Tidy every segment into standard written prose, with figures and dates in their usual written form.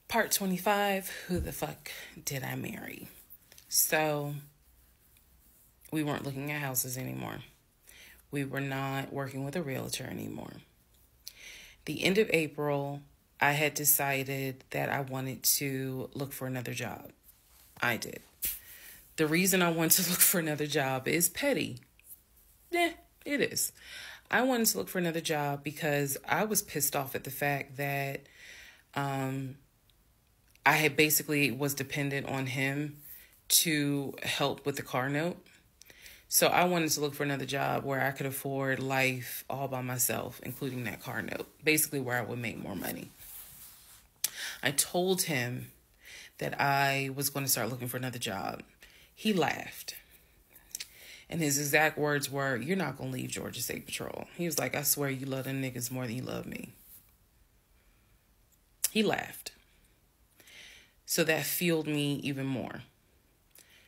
Part 25, who the fuck did I marry? So, we weren't looking at houses anymore. We were not working with a realtor anymore. The end of April, I had decided that I wanted to look for another job. I did. The reason I wanted to look for another job is petty. Yeah, it is. I wanted to look for another job because I was pissed off at the fact that I had basically was dependent on him to help with the car note. So I wanted to look for another job where I could afford life all by myself, including that car note, basically where I would make more money. I told him that I was going to start looking for another job. He laughed. And his exact words were, "You're not going to leave Georgia State Patrol." He was like, "I swear you love them niggas more than you love me." He laughed. So that fueled me even more.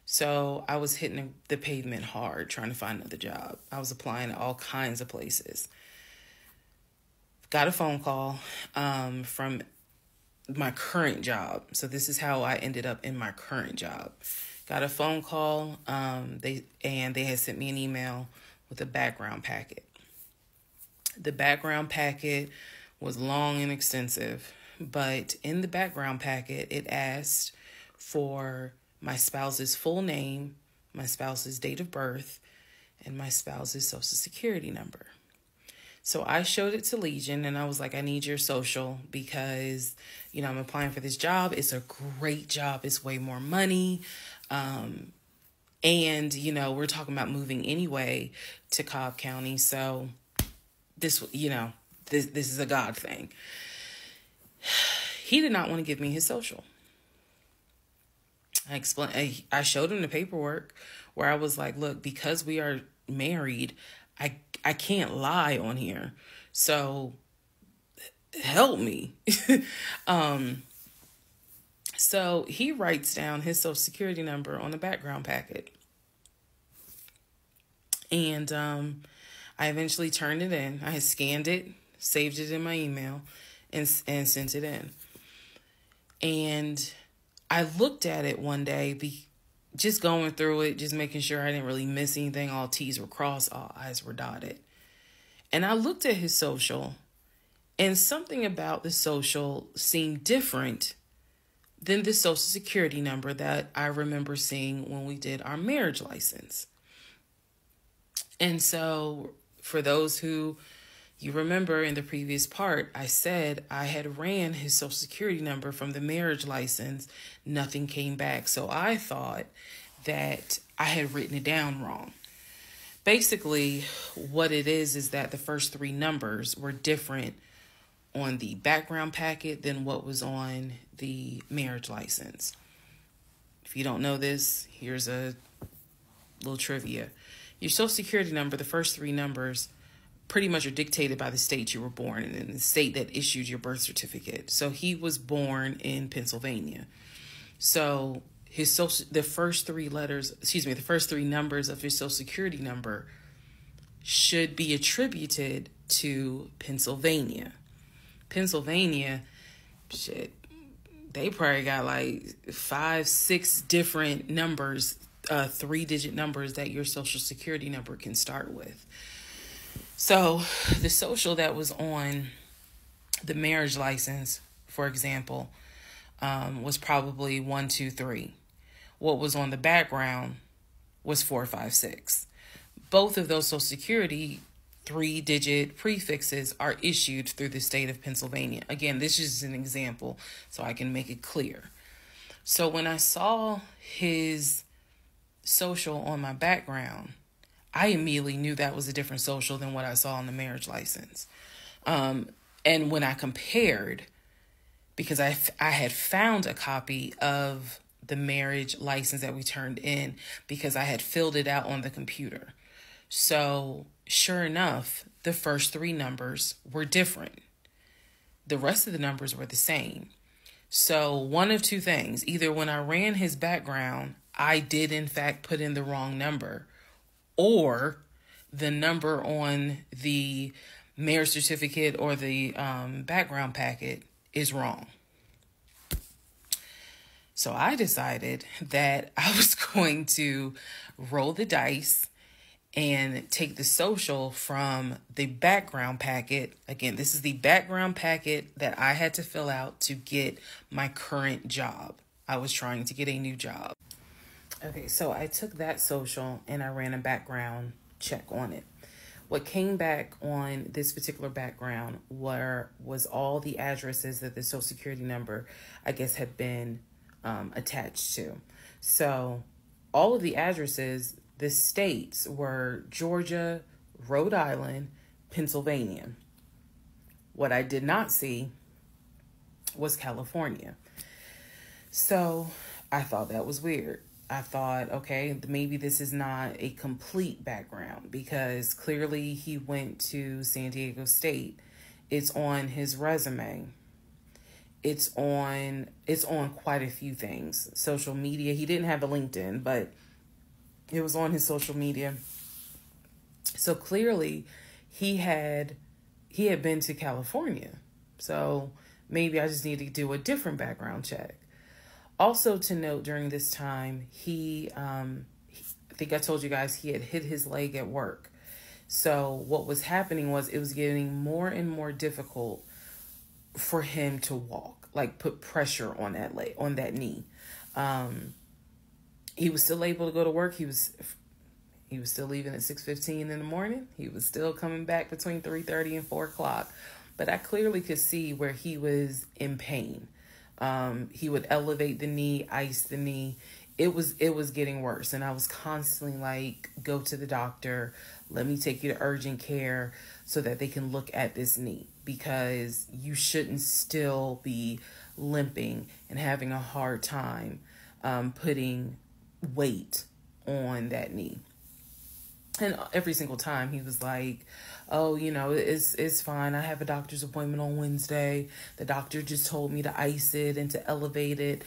So I was hitting the pavement hard trying to find another job. I was applying to all kinds of places. Got a phone call from my current job. So this is how I ended up in my current job. Got a phone call. They had sent me an email with a background packet. The background packet was long and extensive, but in the background packet, it asked for my spouse's full name, my spouse's date of birth, and my spouse's social security number. So I showed it to Legion and I was like, "I need your social because, I'm applying for this job. It's a great job. It's way more money. And, we're talking about moving anyway to Cobb County. So this is a God thing." He did not want to give me his social. I showed him the paperwork where I was like, "Look, because we are married, I can't lie on here. So help me." So he writes down his social security number on the background packet. And I eventually turned it in. I had scanned it, saved it in my email, and sent it in. And I looked at it one day, just going through it, just making sure I didn't really miss anything. All T's were crossed, all I's were dotted. And I looked at his social, and something about the social seemed different than the social security number that I remember seeing when we did our marriage license. And so for those who you remember in the previous part, I said I had ran his social security number from the marriage license. Nothing came back. So I thought that I had written it down wrong. Basically, what it is that the first three numbers were different on the background packet than what was on the marriage license. If you don't know this, here's a little trivia. Your social security number, the first three numbers, pretty much are dictated by the state you were born in the state that issued your birth certificate. So he was born in Pennsylvania. So the first three numbers of his social security number should be attributed to Pennsylvania. Pennsylvania, shit, they probably got like 5-6 different numbers, 3-digit numbers that your social security number can start with. So the social that was on the marriage license, for example, was probably 123. What was on the background was 456. Both of those social security 3-digit prefixes are issued through the state of Pennsylvania. Again, this is an example so I can make it clear. So when I saw his social on my background, I immediately knew that was a different social than what I saw on the marriage license. And when I compared, because I had found a copy of the marriage license that we turned in because I had filled it out on the computer. So sure enough, the first three numbers were different. The rest of the numbers were the same. So one of two things, either when I ran his background, I did in fact put in the wrong number, or the number on the marriage certificate or the background packet is wrong. So I decided that I was going to roll the dice and take the social from the background packet. Again, this is the background packet that I had to fill out to get my current job. I was trying to get a new job. Okay, so I took that social and I ran a background check on it. What came back on this particular background was all the addresses that the social security number, I guess, had been attached to. So all of the addresses, the states were Georgia, Rhode Island, Pennsylvania. What I did not see was California. So I thought that was weird. I thought, okay, maybe this is not a complete background because clearly he went to San Diego State. It's on his resume. It's on quite a few things. Social media. He didn't have a LinkedIn, but it was on his social media. So clearly he had been to California. So maybe I just need to do a different background check. Also to note, during this time, I think I told you guys he had hit his leg at work. So what was happening was it was getting more and more difficult for him to walk, like put pressure on that leg, on that knee. He was still able to go to work. He was still leaving at 6:15 in the morning. He was still coming back between 3:30 and 4 o'clock. But I clearly could see where he was in pain. He would elevate the knee, ice the knee. It was getting worse. And I was constantly like, go to the doctor. Let me take you to urgent care so that they can look at this knee, because you shouldn't still be limping and having a hard time putting weight on that knee. And every single time he was like, oh, it's fine. I have a doctor's appointment on Wednesday. The doctor just told me to ice it and to elevate it.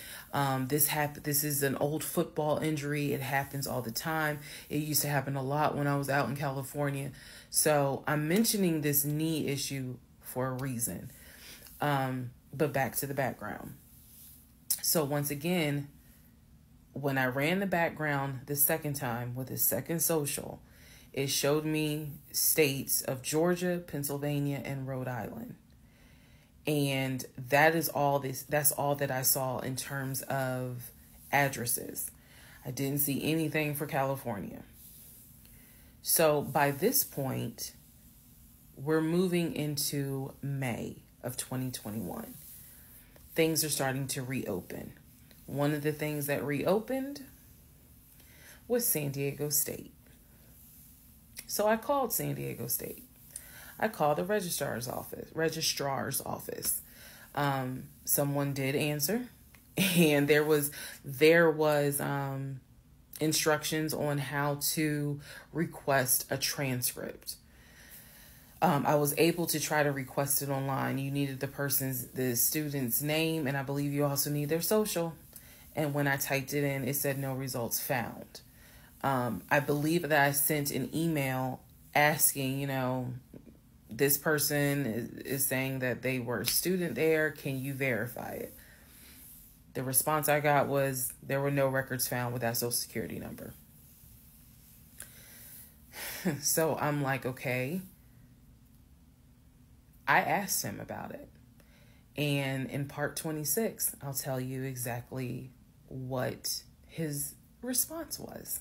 This is an old football injury. It happens all the time. It used to happen a lot when I was out in California. So I'm mentioning this knee issue for a reason. But back to the background. So once again, when I ran the background the second time with the second social, it showed me states of Georgia, Pennsylvania, and Rhode Island. And that's all that I saw in terms of addresses. I didn't see anything for California. So by this point, we're moving into May of 2021. Things are starting to reopen. One of the things that reopened was San Diego State. So I called San Diego State. I called the registrar's office. Someone did answer, and there was instructions on how to request a transcript. I was able to try to request it online. You needed the student's name, and I believe you also need their social. And when I typed it in, it said no results found. I believe that I sent an email asking, this person is saying that they were a student there. Can you verify it? The response I got was there were no records found with that social security number. So I'm like, okay. I asked him about it. And in part 26, I'll tell you exactly what his response was.